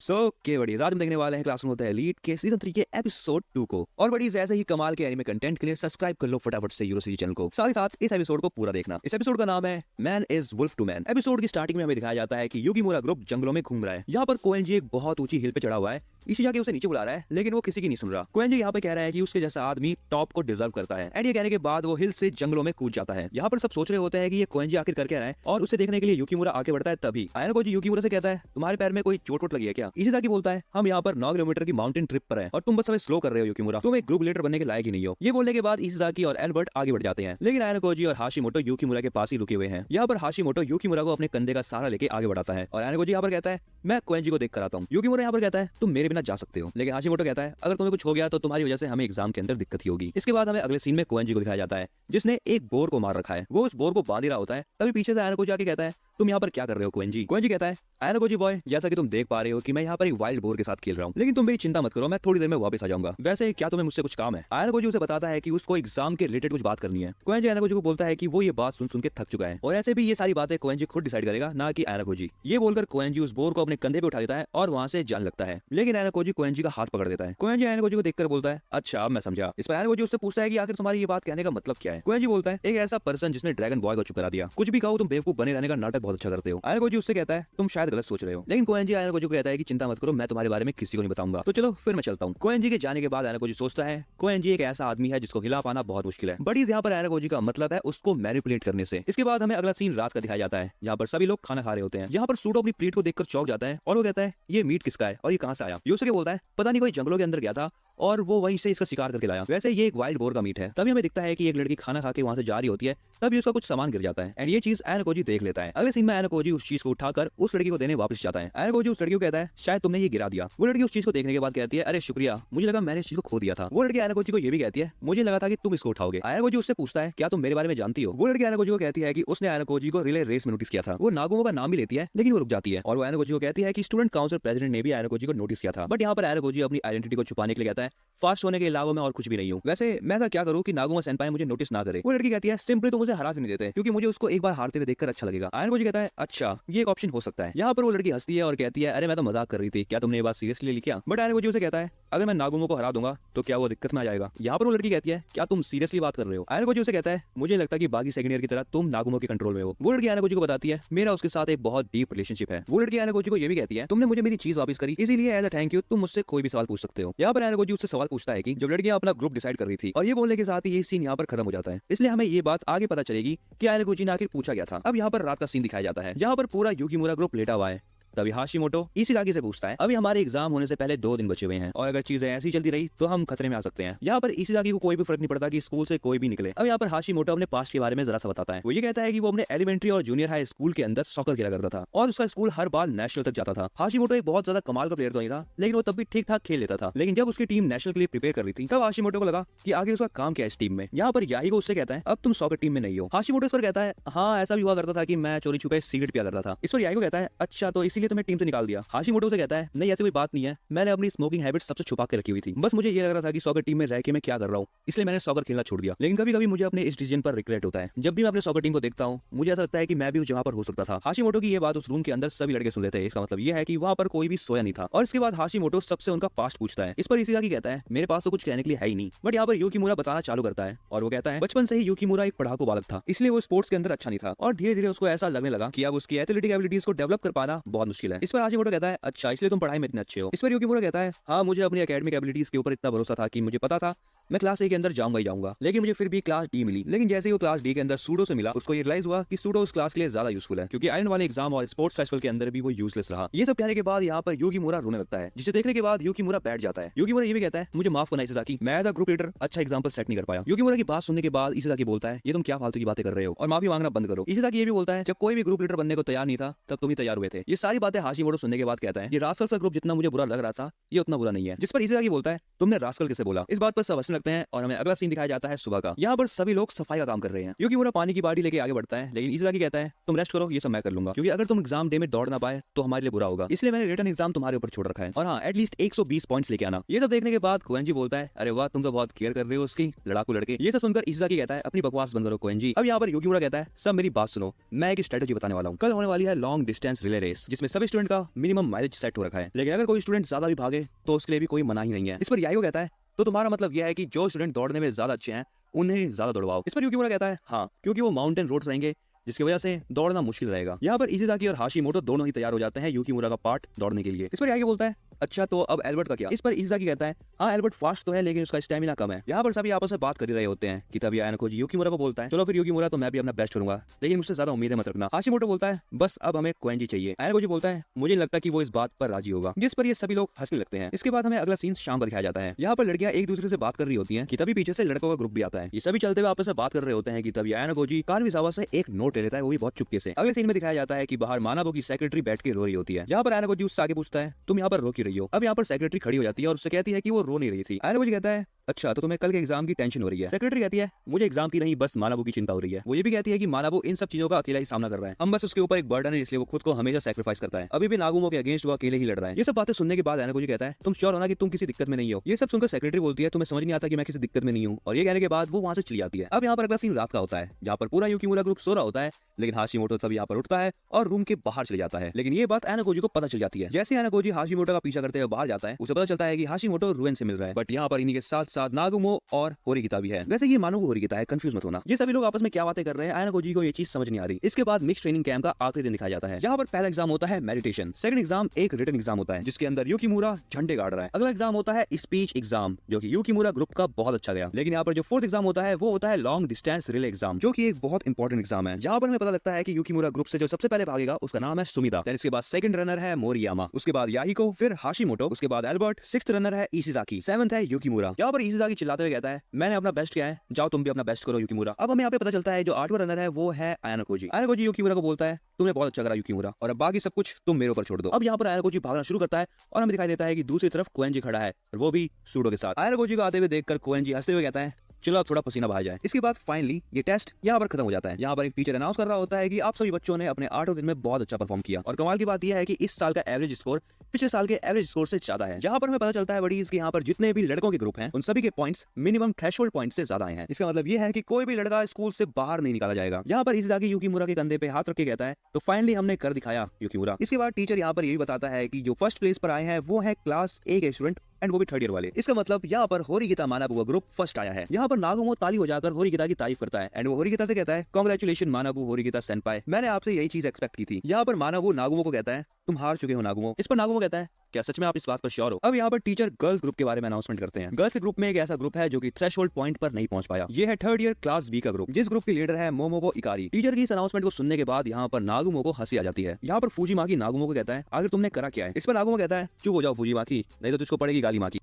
के बड़ी आज हम देखने वाले हैं क्लासरूम होता है एलीट के सीजन 3 के एपिसोड 2 को। और बड़ी ऐसे ही कमाल के एनिमे कंटेंट के लिए सब्सक्राइब कर लो फटाफट से यूरोसीजी चैनल को। साथ ही साथ इस एपिसोड को पूरा देखना। इस एपिसोड का नाम है man is wolf to man. Episode की स्टार्टिंग में हमें दिखाया जाता है कि युकीमुरा ग्रुप जंगलों में घूम रहा है। यहाँ पर कोएंजी एक बहुत ऊंची हिल पे चढ़ा हुआ है। इसी जाके उसे नीचे बुला रहा है, लेकिन वो किसी की नहीं सुन रहा। कोएंजी यहाँ पे कह रहा है कि उसके जैसा आदमी टॉप को डिजर्व करता है। एंड ये कहने के बाद वो हिल से जंगलों में कूद जाता है। यहाँ पर सब सोच रहे होते हैं कि ये कोएंजी आखिर कर क्या रहा है, और उसे देखने के लिए युकीमुरा आगे बढ़ता है। तभी आयानोकोजी युकीमुरा से कहता है, तुम्हारे पैर में कोई चोट वोट लगी है क्या? इसी जाके बोलता है, हम यहाँ पर 9 किलोमीटर की माउंटेन ट्रिप पर है और तुम बस हमें स्लो कर रहे हो युकीमुरा, तुम एक ग्रुप लीडर बनने के लायक ही नहीं हो। ये बोलने के बाद इशिजाकी और एल्बर्ट आगे बढ़ जाते हैं, लेकिन आयानोकोजी और हाशिमोटो युकीमुरा के पास ही रुके हुए हैं। यहाँ पर हाशिमोटो युकीमुरा को अपने कंधे का सहारा लेके आगे बढ़ाता है और आयानोकोजी यहाँ पर कहता है, मैं कोएंजी को देख कर आता हूँ। युकीमुरा यहाँ पर कहता है, तुम मेरे बिना जा सकते हो, लेकिन हाशिमोटो कहता है, अगर तुम्हें कुछ हो गया तो तुम्हारी वजह से हमें एग्जाम के अंदर दिक्कत ही होगी। इसके बाद हमें अगले सीन में कोएंजी को दिखाया जाता है, जिसने एक बोर को मार रखा है। वो उस बोर को बांध ही रहा होता है। तभी पीछे से आयानोकोजी आके कहता है, तुम यहाँ पर क्या कर रहे हो कोएंजी? कोएंजी कहता है, आयानोकोजी बॉय, जैसा कि तुम देख पा रहे हो कि मैं यहाँ पर एक वाइल्ड बोर के साथ खेल रहा हूँ, लेकिन तुम मेरी चिंता मत करो, मैं थोड़ी देर में वापस आ जाऊंगा। वैसे क्या तुम्हें मुझसे कुछ काम है? आयानोकोजी उसे बताता है कि उसको एग्जाम के रिलेटेड कुछ बात करनी है। कोएंजी आयानोकोजी को बोलता है कि वो ये बात सुन सुन के थक चुका है, और ऐसे भी ये सारी बातें कोएंजी खुद डिसाइड करेगा, ना कि आयानोकोजी। ये बोलकर कोएंजी उस बोर को अपने कंधे पे उठा लेता है और वहाँ से जाने लगता है, लेकिन आयानोकोजी कोएंजी का हाथ पकड़ देता है। कोएंजी आयानोकोजी को देखकर बोलता है, अच्छा मैं समझा। इस पर आयानोकोजी उससे पूछता है कि आखिर तुम्हारी ये बात कहने का मतलब क्या है? कोएंजी बोलता है, एक ऐसा पर्सन जिसने ड्रैगन बॉय को चुप करा दिया। कुछ भी कहो, तुम बेवकूफ बने रहने का नाटक बहुत अच्छा करते हो। आयानोकोजी उससे कहता है, तुम शायद गलत सोच रहे हो। लेकिन कोएंजी आयानोकोजी को कहता है कि चिंता मत करो, मैं तुम्हारे बारे में किसी को नहीं बताऊंगा, तो चलो फिर मैं चलता हूँ। कोएंजी के जाने के बाद आयानोकोजी सोचता है, कोएंजी एक ऐसा आदमी है जिसको हिला पाना बहुत मुश्किल है। बट यहाँ पर आयानोकोजी का मतलब है उसको मैनिपुलेट करने से। इसके बाद हमें अगला सीन रात का दिखाया जाता है। यहाँ पर सभी लोग खाना खा रहे होते हैं। यहाँ पर सूडो अपनी प्लेट को देखकर चौंक जाता है और वो कहता है, ये मीट किसका है और ये कहाँ से आया? यूसुके बोलता है, पता नहीं, कोई जंगलों के अंदर गया था और वो वहीं से इसका शिकार करके लाया। वैसे ये एक वाइल्ड बोर का मीट है। तभी हमें दिखता है कि एक लड़की खाना खा के वहां से जा रही होती है, तभी उसका कुछ सामान गिर जाता है एंड ये चीज आयानोकोजी देख लेता है। अगले सीन में आयानोकोजी उस चीज को उठाकर उस लड़की को देने वापस जाता है। आयानोकोजी उस लड़की को कहता है, शायद तुमने ये गिरा दिया। वो लड़की उस चीज को देखने के बाद कहती है, अरे शुक्रिया, मुझे लगा मैंने इस चीज को खो दिया था। वो लड़की आयानोकोजी को ये भी कहती है, मुझे लगा था कि तुम इसको उठाओगे। आयानोकोजी उससे पूछता है, क्या तुम मेरे बारे में जानती हो? वो लड़की आयानोकोजी को कहती है कि उसने आयानोकोजी को रिले रेस में नोटिस किया था। वो नागुमो का नाम भी लेती है, लेकिन वो रुक जाती है और वो आयानोकोजी को कहती है कि स्टूडेंट काउंसिल प्रेसिडेंट ने भी आयानोकोजी को नोटिस किया था। बट यहाँ पर आयानोकोजी अपनी आइडेंटिटी को छुपाने के लिए कहता है, फास्ट होने के अलावा मैं और कुछ भी नहीं हूँ। वैसे मैं ऐसा क्या करूँ कि नागुमा सेनपाई मुझे नोटिस ना करे? वो लड़की कहती है, सिंपली तुम मुझे हरा क्यों नहीं देते, क्योंकि मुझे उसको एक बार हारते हुए देखकर अच्छा लगेगा। आयानोकोजी कहता है, अच्छा ये एक ऑप्शन हो सकता है। यहाँ पर वो लड़की हंसती है और कहती है, अरे मैं तो मजाक कर रही थी, क्या तुमने ये बात सीरियसली ली क्या? बट आयानोकोजी उसे कहता है, अगर मैं नागुमो को हरा दूंगा तो क्या वो दिक्कत में आ जाएगा? यहाँ पर वो लड़की कहती है, क्या तुम सीरियसली बात कर रहे हो? आयानोकोजी उसे कहता है, मुझे लगता है कि बाकी सेकंड ईयर की तरह तुम नागुमो के कंट्रोल में हो। वो लड़की आयानोकोजी को बताती है, मेरा उसके साथ एक बहुत डीप रिलेशनशिप है। वो लड़की आयानोकोजी को ये भी कहती है, तुमने मुझे मेरी चीज वापस करी, इसीलिए एज अ थैंक यू तुम मुझसे कोई भी सवाल पूछ सकते हो। यहाँ पर आयानोकोजी उससे सवाल पूछता है कि जब लड़कियां अपना ग्रुप डिसाइड कर रही थी, और ये बोलने के साथ ही ये सीन यहाँ पर खत्म हो जाता है। इसलिए हमें ये बात आगे पता चलेगी कि आयानोकोजी ने आखिर पूछा गया था। अब यहाँ पर रात का सीन दिखाया जाता है। यहाँ पर पूरा युकीमुरा ग्रुप लेटा हुआ है। तभी हाशिमोटो इशिजाकी से पूछता है, अभी हमारे एग्जाम होने से पहले 2 दिन बचे हुए हैं और अगर चीजें ऐसी चलती रही तो हम खतरे में आ सकते हैं। यहाँ पर इशिजाकी को कोई भी फर्क नहीं पड़ता कि स्कूल से कोई भी निकले। अब यहाँ पर हाशिमोटो अपने पास्ट के बारे में जरा सा बताता है। वो ये कहता है कि वो अपने एलिमेंट्री और जूनियर हाई स्कूल के अंदर सॉकर खेला करता था और उसका स्कूल हर बार नेशनल तक जाता था। हाशिमोटो एक बहुत ज्यादा कमाल का प्लेयर तो नहीं था, लेकिन वो तब भी ठीक ठाक खेल लेता था। लेकिन जब उसकी टीम नेशनल के लिए प्रिपेयर कर रही थी, तब हाशिमोटो को लगा कि आगे उसका काम क्या है इस टीम में। यहाँ पर याही को उससे कहता है, अब तुम सॉकर टीम में नहीं हो। हाशिमोटो इस पर कहता है, हाँ ऐसा भी हुआ करता था कि मैं चोरी छुपे सिगरेट पिया करता था। इस पर याही को कहता है, अच्छा तो इसीलिए तुम्हें टीम से निकाल दिया? हाशिमोटो से कहता है, नहीं ऐसी कोई बात नहीं है, मैंने अपनी स्मोकिंग हैबिट सबसे छुपा के रखी हुई थी। बस मुझे ये लग रहा था कि सॉकर टीम में रह के मैं क्या कर रहा हूँ, इसलिए मैंने सॉकर खेलना छोड़ दिया। लेकिन कभी कभी मुझे अपने इस डिसीजन पर रिग्रेट होता है। जब भी मैं अपने सॉकर टीम को देखता हूँ, मुझे ऐसा लगता है कि मैं भी उस जगह पर हो सकता था। हाशिमोटो की ये बात उस रूम के अंदर सभी लड़के सुन लेते हैं। इसका मतलब ये है कि वहाँ पर कोई भी सोया नहीं था। और इसके बाद हाशिमोटो सबसे उनका पास्ट पूछता है। इस पर इशिजाकी कहता है, मेरे पास तो कुछ कहने के लिए है ही नहीं। बट यहाँ पर युकीमुरा बताना चालू करता है और वो कहता है, बचपन से ही युकीमुरा एक पढ़ाकू बालक था, इसलिए वो स्पोर्ट्स के अंदर अच्छा नहीं था और धीरे धीरे उसको ऐसा लगने लगा कि अब उसकी एथलेटिक एबिलिटीज को डेवलप कर पाना बहुत मुश्किल है। इस पर हाशिमोटो कहता है, अच्छा इसलिए तुम पढ़ाई में इतने अच्छे हो? इस पर युकीमुरा कहता है, हाँ मुझे अपनी एकेडमिक एबिलिटीज के ऊपर इतना भरोसा था कि मुझे पता था मैं क्लास ए के अंदर जाऊंगा ही जाऊंगा, लेकिन मुझे फिर भी क्लास डी मिली। लेकिन जैसे ही वो क्लास डी के अंदर सूडो से मिला, उसको ये रियलाइज हुआ कि सूडो उस क्लास के लिए ज्यादा यूजफुल है, क्योंकि आयरन वाले एग्जाम और स्पोर्ट्स फेस्टिवल के अंदर भी वो यूजलेस रहा। ये सब कहने के बाद यहाँ पर युकीमुरा रोने लगता है, जिसे देखने के बाद युकीमुरा बैठ जाता है। युकीमुरा ये भी कहता है, मुझे माफ करना इशिजाकी, मैं एज अ ग्रुप लीडर अच्छा एग्जांपल सेट नहीं कर पाया। युकीमुरा की बात सुनने के बाद इशिजाकी बोलता है, ये तुम क्या फालतू की बातें कर रहे हो और माफी मांगना बंद करो। इशिजाकी ये भी बोलता है, जब कोई भी ग्रुप लीडर बनने को तैयार नहीं था तब तुम ही तैयार हुए थे। ये सारी बातें हाशिमोटो सुनने के बाद कहता है, ये रास्कल सा ग्रुप जितना मुझे बुरा लग रहा था ये उतना बुरा नहीं है। जिस पर इशिजाकी बोलता है, तुमने रास्कल किसे बोला? इस बात पर सब हंसने करते हैं और हमें अगला सीन दिखाया जाता है सुबह का। यहाँ पर सभी लोग सफाई का काम कर रहे हैं। युकीमुरा पानी की बाल्टी लेके आगे बढ़ता है, लेकिन इज़ाकी कहता है तुम रेस्ट करो, ये सब मैं कर लूंगा, क्योंकि अगर तुम एग्जाम डे में दौड़ ना पाए तो हमारे लिए बुरा होगा, इसलिए मैंने रिटर्न एग्जाम तुम्हारे ऊपर छोड़ रखा है, और हाँ एटलीस्ट 120 पॉइंट्स लेके आना। ये सब देखने के बाद कोएंजी बोलता है अरे वाह तुम तो बहुत केयर कर रहे हो उसकी, लड़ाकू लड़के। ये सब सुनकर इज़ाकी कहता है अपनी बकवास बंद करो कोएंजी। अब यहाँ पर युकीमुरा कहता है सब मेरी बात सुनो, मैं एक स्ट्रेटेजी बताने वाला हूँ। कल होने वाली है लॉन्ग डिस्टेंस रिले रेस, जिसमें सभी स्टूडेंट का मिनिमम माइलेज सेट हो रखा है, लेकिन अगर कोई स्टूडेंट ज्यादा भी भागे तो उसके लिए भी कोई मना ही नहीं है। इस पर याइको कहता है तो तुम्हारा मतलब यह है कि जो स्टूडेंट दौड़ने में ज्यादा अच्छे हैं उन्हें ज्यादा दौड़वाओ। इस पर युकीमुरा कहता है हाँ, क्योंकि वो माउंटेन रोड्स रहेंगे जिसकी वजह से दौड़ना मुश्किल रहेगा। यहाँ पर इज़ाकी और हाशिमोटो दोनों ही तैयार हो जाते हैं युकीमुरा का पार्ट दौड़ने के लिए। इस पर याइको बोलता है अच्छा तो अब एल्बर्ट का क्या? इस पर इज़ाकी कहता है हाँ एल्बर्ट फास्ट तो है लेकिन उसका स्टेमिना कम है। यहाँ पर सभी आपस में बात कर ही रहे होते हैं कि तभी आयानोजी युकीमुरा को बोलता है चलो फिर युकीमुरा तो मैं भी अपना बेस्ट करूंगा, लेकिन मुझसे ज्यादा उम्मीदें मत रखना। हाशिमोटो बोलता है बस अब हमें कोएंजी चाहिए। आयानोजी बोलता है मुझे नहीं लगता कि वो इस बात पर राजी होगा, जिस पर ये सभी लोग हंसने लगते हैं। इसके बाद हमें अगला सीन शाम पर दिखाया जाता है। यहाँ पर लड़कियां एक दूसरे से बात कर रही होती हैं कि तभी पीछे से लड़कों का ग्रुप भी आता है। ये सभी चलते हुए आपस में बात कर रहे होते हैं कि तभी आयानोजी कानविसावा से एक नोट ले लेता है, वो भी बहुत चुपके से। अगले सीन में दिखाया जाता है कि बाहर मानाबो की सेक्रेटरी बैठ के रो रही होती है। यहाँ पर आयानोजी उससे आगे पूछता है तुम यहाँ पर रो क्यों रही हो? अब यहाँ पर सेक्रेटरी खड़ी हो जाती है और उससे कहती है कि वो रो नहीं रही थी। आयानोजी कहता है अच्छा तो तुम्हें कल के एग्जाम की टेंशन हो रही है। सेक्रेटरी कहती है मुझे एग्जाम की नहीं बस मानाबो की चिंता हो रही है। वो ये भी कहती है कि मानाबो इन सब चीजों का अकेला ही सामना कर रहा है, हम बस उसके ऊपर एक बर्डन है इसलिए वो खुद को हमेशा सैक्रिफाइस करता है। अभी भी नागुमो के अगेंस्ट वो अकेले ही लड़ रहा है। ये सब बातें सुनने के बाद आयानोजी कहता है तुम श्योर हो ना कि तुम किसी दिक्कत में नहीं हो? ये सब सुनकर सेक्रेटरी बोलती है तुम्हें समझ नहीं आता कि मैं किसी दिक्कत में नहीं हूँ, और ये कहने के बाद वो वहां से चली जाती है। अब यहाँ पर अगला सीन रात का होता है जहाँ पर पूरा युकीमुरा ग्रुप सो रहा होता है, लेकिन हाशिमोटो तब यहाँ पर उठता है और रूम के बाहर चले जाता है। लेकिन ये बात आयानोजी को पता चल जाती है। जैसे आयानोजी हाशिमोटो का पीछा करते हुए बाहर जाता है उसे पता चलता है कि हाशिमोटो रुएन से मिल रहा है, बट यहाँ पर इन्हीं के साथ साथ नागुमो और होरिकिता भी है। वैसे ये मानो होरिकिता है, कंफ्यूज मत होना। ये सभी लोग आपस में क्या बातें कर रहे हैं आयानोजी को ये चीज समझ नहीं आ रही। इसके बाद मिक्स ट्रेनिंग कैंप का आखिरी दिन दिखाया जाता है। यहाँ पर पहला एग्जाम होता है मेडिटेशन, सेकंड एग्जाम एक रिटन एग्जाम होता है जिसके अंदर युकीमुरा झंडे गाड़ रहा है। अगला एग्जाम होता है स्पीच एग्जाम जो कि युकीमुरा ग्रुप का बहुत अच्छा गया। लेकिन यहाँ पर जो फोर्थ एग्जाम होता है वो होता है लॉन्ग डिस्टेंस रिले एग्जाम, जो कि एक बहुत इंपॉर्टेंट एग्जाम है। जहाँ पर हमें पता लगता है कि युकीमुरा ग्रुप से जो सबसे पहले भागेगा उसका नाम है सुमिदा, इसके बाद सेकंड रनर है मोरियामा, उसके बाद याहिको, फिर हाशिमोटो, उसके बाद एल्बर्ट, सिक्स्थ रनर है इशिजाकी, सेवंथ है युकीमुरा। यहाँ पर इशिजाकी चिल्लाते हुए कहता है मैंने अपना बेस्ट किया है, जाओ तुम भी अपना बेस्ट करो युकीमुरा। अब हमें यहाँ पे पता चलता है जो आठवां रनर है वो है आयानोजी। आयानोजी युकीमुरा को बोलता है तुमने बहुत अच्छा करा युकीमुरा, और अब बाकी सब कुछ तुम मेरे ऊपर छोड़ दो। अब यहाँ पर आयानोजी भागना शुरू करता है और हमें दिखाई देता है कि दूसरी तरफ कोएंजी खड़ा है और वो भी सूडो के साथ। आयानोजी को आते हुए देखकर कोएंजी हंसते हुए कहता है चलो अब थोड़ा पसीना बहा जाए। इसके बाद फाइनली ये टेस्ट यहाँ पर खत्म हो जाता है। यहाँ पर एक टीचर अनाउंस कर रहा होता है कि आप सभी बच्चों ने अपने 8वें दिन में बहुत अच्छा परफॉर्म किया, और कमाल की बात यह है कि इस साल का एवरेज स्कोर पिछले साल के एवरेज स्कोर से ज्यादा है। जहाँ पर हमें पता चलता है बड़ी इसके यहाँ पर जितने भी लड़कों के ग्रुप हैं उन सभी के पॉइंट्स मिनिमम थ्रेशोल्ड पॉइंट से ज्यादा आए हैं। इसका मतलब ये है कि कोई भी लड़का स्कूल से बाहर नहीं निकाला जाएगा। यहाँ पर इशिजाकी युकीमुरा के कंधे पे हाथ रख के कहता है तो फाइनली हमने कर दिखाया युकीमुरा। इसके बाद टीचर यहाँ पर ये भी बताता है कि जो फर्स्ट प्लेस पर आए हैं वो है क्लास ए के स्टूडेंट एंड वो भी थर्ड ईयर वाले। इसका मतलब यहाँ पर होरिकिता मानाबू का ग्रुप फर्स्ट आया है। यहाँ पर नागुमो ताली हो जाकर होरिकिता की तारीफ करता है एंड वो होरिकिता से कहता है कांग्रेचुलेशन मानाबू होरिकिता सेनपाई, मैंने आपसे यही चीज एक्सपेक्ट की थी। यहाँ पर मानाबू नागुमो को कहता है तुम हार चुके हो नागुमो। इस पर नागुमो कहता है क्या सच में आप इस बात पर श्योर हो? अब यहाँ पर टीचर गर्ल्स ग्रुप के बारे में अनाउंसमेंट करते हैं। गर्ल्स ग्रुप में एक ऐसा ग्रुप है जो कि थ्रेशोल्ड पॉइंट पर नहीं पहुंच पाया। ये है थर्ड ईयर क्लास बी का ग्रुप, जिस ग्रुप की लीडर है मोमोबो इकारी। टीचर की इस अनाउंसमेंट को सुनने के बाद यहाँ पर नागुमो को हंसी आ जाती है। यहाँ पर फूजीमाकी नागुमो को कहता है आखिर तुमने करा क्या है? इस पर नागुमो कहता है चुप हो जाओ फूजीमाकी, नहीं तो तुझको पड़ेगी गाली माँ की।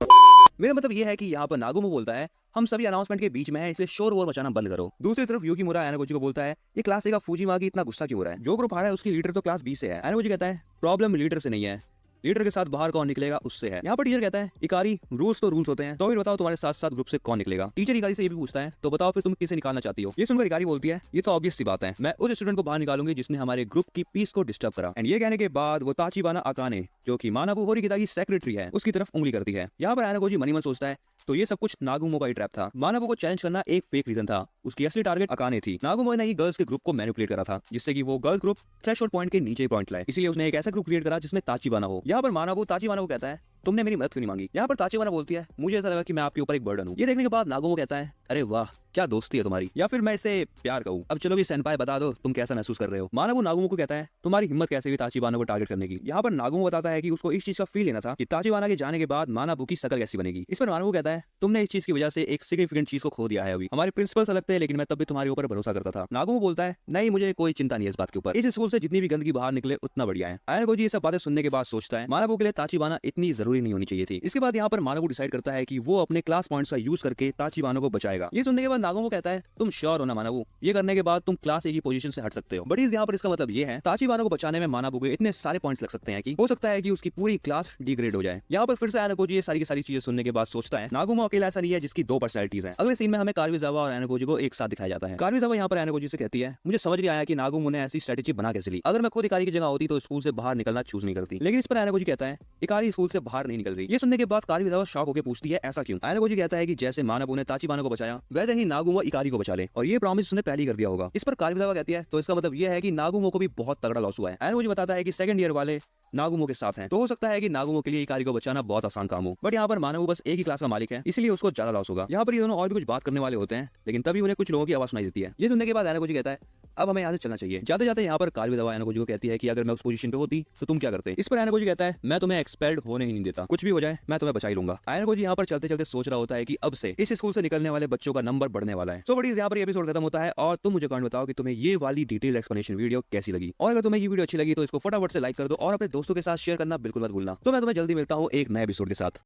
मेरा मतलब ये है कि यहाँ पर नागुमो बोलता है हम सभी अनाउंसमेंट के बीच में है इसलिए शोर वोर मचाना बंद करो। दूसरी तरफ युकीमुरा आयानोजी को बोलता है ये क्लास ए का फूजीमाकी इतना गुस्सा क्यों हो रहा है? जो ग्रुप हारा है उसकी लीडर तो क्लास बी से है। आयानोजी कहता है प्रॉब्लम लीडर से नहीं है, लीडर के साथ बाहर कौन निकलेगा उससे है। यहाँ पर टीचर कहता है इकारी रूल्स तो रूल्स होते हैं, तो फिर बताओ तुम्हारे साथ साथ ग्रुप से कौन निकलेगा? टीचर इकारी से ये भी पूछता है तो बताओ फिर तुम किसे निकालना चाहती हो? ये सुनकर इकारी बोलती है ये तो ऑब्वियस सी बात है, मैं उस स्टूडेंट को बाहर निकालूंगी जिसने हमारे ग्रुप की पीस को डिस्टर्ब करा। एंड ये कहने के बाद वो ताचिबाना अकाने जो कि मानाबू होरिकिता की सेक्रेटरी है उसकी तरफ उंगली करती है। यहाँ पर आयानोजी मनी मन सोचता है तो ये सब कुछ नागुमो का ही ट्रैप था। मानाबू को चैलेंज करना एक फेक रीजन था, उसकी असली टारगेट अकाने थी। नागुमो ने ही गर्ल्स के ग्रुप को मैनिपुलेट करा था जिससे कि वो गर्ल्स ग्रुप थ्रेशोल्ड पॉइंट के नीचे पॉइंट लाए, इसलिए उसने एक ऐसा ग्रुप क्रिएट करा जिसमें ताचिबाना हो। यहाँ पर मानाबू ताचिबाना को कहता है तुमने मेरी मदद क्यों नहीं मांगी? यहाँ पर ताचिबाना बोलती है मुझे ऐसा लगा कि मैं आपके ऊपर एक बर्डन हूँ। ये देखने के बाद नागुमो कहता है अरे वाह क्या दोस्ती है तुम्हारी, या फिर मैं इसे प्यार कहूँ। अब चलो भी सेनपाई बता दो तुम कैसा महसूस कर रहे हो? मानाबू नागुमो को कहता है तुम्हारी हिम्मत कैसे हुई ताचिबाना को टारगेट करने की? यहाँ पर नागुमो बताता है कि उसको इस चीज का फील लेना था कि ताचिबाना के जाने के बाद मानाबू की शकल कैसी बनेगी। इस पर मानाबू कहता है तुमने इस चीज की वजह से एक सिग्निफिकेंट चीज को खो दिया है। अभी हमारे प्रिंसिपल्स अलग थे लेकिन मैं तब भी तुम्हारे ऊपर भरोसा करता था। नागुमो बोलता है नहीं मुझे कोई चिंता नहीं है इस बात के ऊपर, इस स्कूल से जितनी भी गंदगी बाहर निकले उतना बढ़िया है। आयानोजी ये सब बातें सुनने के बाद सोचता है मानाबू के लिए ताचिबाना इतनी जरूरी नहीं होनी चाहिए थी। इसके बाद यहाँ पर मानवू डिसाइड करता है कि वो अपने क्लास पॉइंट्स का यूज करके ताचिबानो को बचाएगा। ये सुनने के बाद नागुमो कहता है तुम श्योर हो ना मानवू, ये करने के बाद तुम क्लास ए की पोजीशन से हट सकते हो। बट यहाँ पर इसका मतलब ये है ताचिबानो को बचाने में मानाबू के इतने सारे पॉइंट्स लग सकते हैं कि हो सकता है कि उसकी पूरी क्लास डिग्रेड हो जाए। यहाँ पर फिर से एनोकोजी ये सारी की सारी चीजें सुनने के बाद सोचता है नागुमो अकेला ऐसा नहीं है जिसकी दो पर्सनैलिटीज हैं। अगले सीन में हमें कारुइजावा और एनोकोजी को एक साथ दिखाया जाता है। कारुइजावा यहाँ पर एनोकोजी से कहती है मुझे समझ नहीं आया कि नागुमो ने ऐसी स्ट्रेटेजी बना कैसे ली। अगर मैं खुद इकारी की जगह होती तो स्कूल से बाहर निकलना चूज नहीं करती। लेकिन इस पर एनोकोजी कहता है इकारी स्कूल से बाहर नहीं निकल रही। ये सुनने के बाद कारुइजावा शॉक होकर पूछती है ऐसा क्यों। एनोकोजी कहता है कि जैसे मानाबू ने ताचिबानो को बचाया वैसे ही नागुमो इकारी को बचा ले, और ये प्रॉमिस उसने पहले ही कर दिया होगा। इस पर कारुइजावा कहती है तो इसका मतलब ये है कि नागुमो को भी बहुत तगड़ा लॉस हुआ है। एनोकोजी बताता है कि सेकंड ईयर वाले नागुमो के साथ हैं, तो हो सकता है कि नागुमो के लिए इकारी को बचाना बहुत आसान काम हो। बट यहाँ पर मानवू बस एक ही क्लास का मालिक है, इसलिए उसको ज्यादा लॉस होगा। यहाँ पर ये दोनों और भी कुछ बात करने वाले होते हैं, लेकिन तभी उन्हें कुछ लोगों की आवाज सुनाई देती है। ये सुनने के बाद एनोकोजी कहता है अब हमें यहाँ से चलना चाहिए। जाते जाते यहाँ पर कारुइजावा एनोकोजी को कहती है कि अगर मैं उस पोजीशन पे होती तो तुम क्या करते। इस पर एनोकोजी कहता है मैं तुम्हें एक्सपेल्ड होने ही नहीं देता, कुछ भी हो जाए मैं तुम्हें बचा ही लूंगा। एनोकोजी यहाँ पर चलते चलते सोच रहा होता है कि अब से इस स्कूल से निकलने वाले बच्चों का नंबर बढ़ने वाला है। तो बड़ी यहाँ पर एपिसोड खत्म होता है और तुम मुझे कमेंट बताओ कि तुम्हें ये वाली डिटेल एक्सप्लेनेशन वीडियो कैसी लगी, और अगर तुम्हें ये वीडियो अच्छी लगी तो इसको फटाफट से लाइक कर दो और अपने दोस्तों के साथ शेयर करना बिल्कुल मत भूलना। तो मैं तुम्हें जल्दी मिलता हूँ एक नए एपिसोड के साथ।